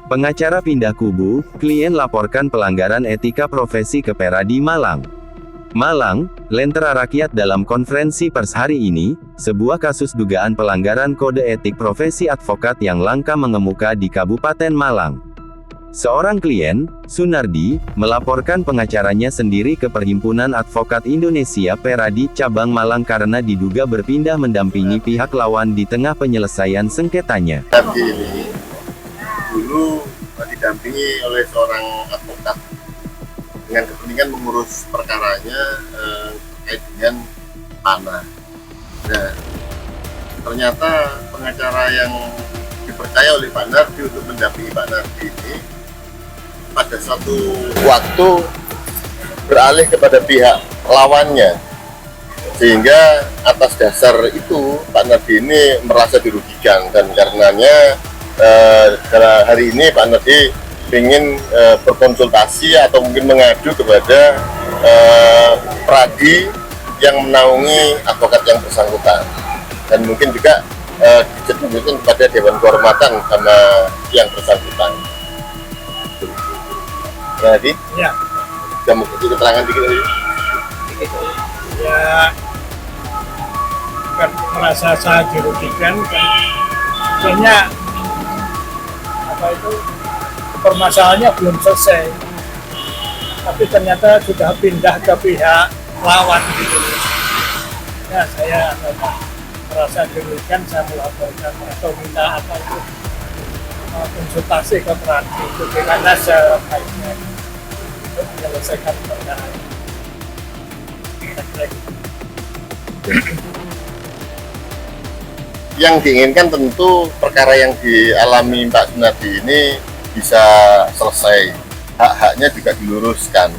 Pengacara pindah kubu, klien laporkan pelanggaran etika profesi ke Peradi Malang. Malang, Lentera Rakyat dalam konferensi pers hari ini, sebuah kasus dugaan pelanggaran kode etik profesi advokat yang langka mengemuka di Kabupaten Malang. Seorang klien, Sunardi, melaporkan pengacaranya sendiri ke Perhimpunan Advokat Indonesia Peradi Cabang Malang karena diduga berpindah mendampingi pihak lawan di tengah penyelesaian sengketanya. Sunardi ini dulu didampingi oleh seorang advokat dengan kepentingan mengurus perkaranya terkait dengan tanah. Nah, ternyata pengacara yang dipercaya oleh Pak Nardi untuk mendampingi Pak Nardi ini pada suatu waktu beralih kepada pihak lawannya, sehingga atas dasar itu Pak Nardi ini merasa dirugikan, dan karenanya hari ini Pak Nardi ingin berkonsultasi atau mungkin mengadu kepada Pradi yang menaungi advokat yang bersangkutan, dan mungkin juga ditunjukkan kepada Dewan Kehormatan sama yang bersangkutan. Jadi, ya, sudah mungkin keterangan dikit lagi. Ya, kan merasa saya dirugikan, kan akhirnya apa itu permasalahannya belum selesai, tapi ternyata sudah pindah ke pihak lawan gitu. Ya, saya merasa dirugikan, saya melaporkan atau minta apa itu konsultasi ke Pradi itu gimana sebaiknya untuk menyelesaikan perkara ini. Yang diinginkan tentu perkara yang dialami Pak Sunardi ini bisa selesai, hak-haknya juga diluruskan.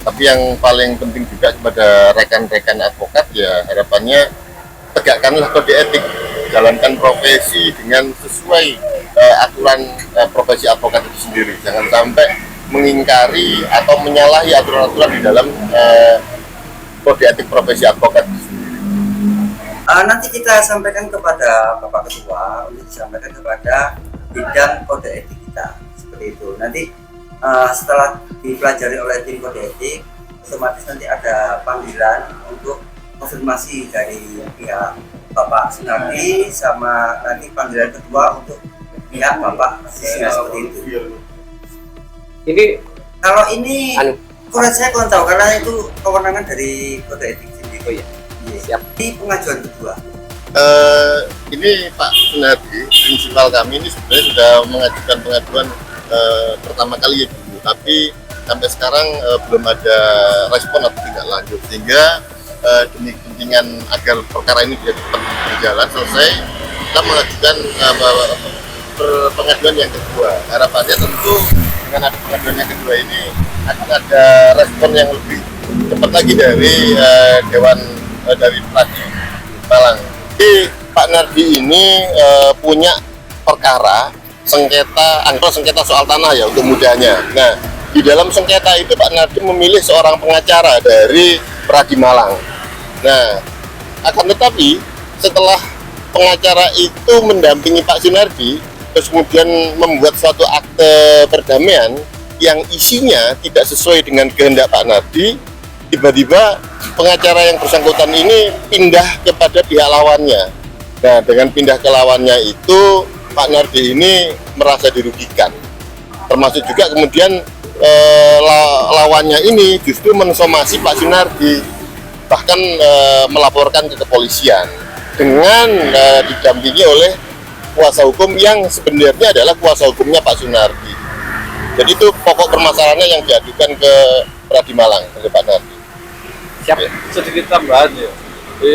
Tapi yang paling penting juga kepada rekan-rekan advokat, ya harapannya tegakkanlah kode etik, jalankan profesi dengan sesuai aturan profesi advokat itu sendiri. Jangan sampai mengingkari atau menyalahi aturan-aturan di dalam kode etik profesi advokat itu sendiri. Nanti kita sampaikan kepada Bapak Ketua untuk disampaikan kepada bidang kode etik kita, seperti itu. Nanti setelah dipelajari oleh tim kode etik, otomatis nanti ada panggilan untuk konfirmasi dari pihak Bapak Sunardi, sama nanti panggilan kedua untuk pihak Bapak Sisina, seperti itu. Ini Kalau ini saya kurang tahu karena itu kewenangan dari kode etik sendiri. Oh iya. Siap. Ini pengajuan kedua. Ini Pak Sunardi, prinsipal kami ini sebenarnya sudah mengajukan pengaduan pertama kali ya dulu, tapi sampai sekarang belum ada respon atau tidak lanjut, sehingga demi kepentingan agar perkara ini bisa cepat berjalan selesai, kita mengajukan pengaduan yang kedua. Harapannya tentu dengan ada pengaduan yang kedua ini akan ada respon yang lebih cepat lagi dari Dewan dari Pradi Malang. Jadi Pak Nardi ini punya perkara sengketa soal tanah ya, untuk mudahnya. Nah, di dalam sengketa itu Pak Nardi memilih seorang pengacara dari Pradi Malang. Nah, akan tetapi setelah pengacara itu mendampingi Pak Sunardi, terus kemudian membuat suatu akte perdamaian yang isinya tidak sesuai dengan kehendak Pak Nardi, tiba-tiba pengacara yang bersangkutan ini pindah kepada pihak lawannya. Nah, dengan pindah ke lawannya itu Pak Nardi ini merasa dirugikan, termasuk juga kemudian lawannya ini justru mensomasi Pak Sunardi, bahkan melaporkan ke kepolisian dengan didampingi oleh kuasa hukum yang sebenarnya adalah kuasa hukumnya Pak Sunardi. Jadi itu pokok permasalahannya yang diadukan ke Pradi Malang oleh Pak Nardi. Siap. Sedikit tambahan ya.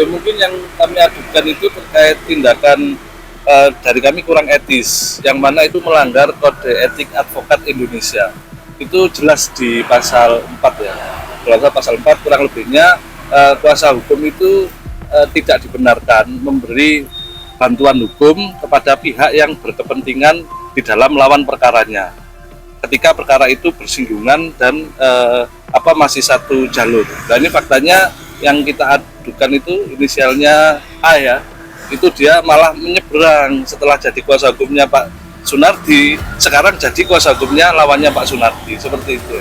Mungkin yang kami adukan itu terkait tindakan dari kami kurang etis, yang mana itu melanggar kode etik advokat Indonesia. Itu jelas di pasal 4 ya. Kalau pasal 4 kurang lebihnya kuasa hukum itu tidak dibenarkan memberi bantuan hukum kepada pihak yang berkepentingan di dalam melawan perkaranya, ketika perkara itu bersinggungan dan masih satu jalur. Nah, ini faktanya yang kita adukan itu inisialnya A ya, itu dia malah menyeberang setelah jadi kuasa hukumnya Pak Sunardi, sekarang jadi kuasa hukumnya lawannya Pak Sunardi, seperti itu.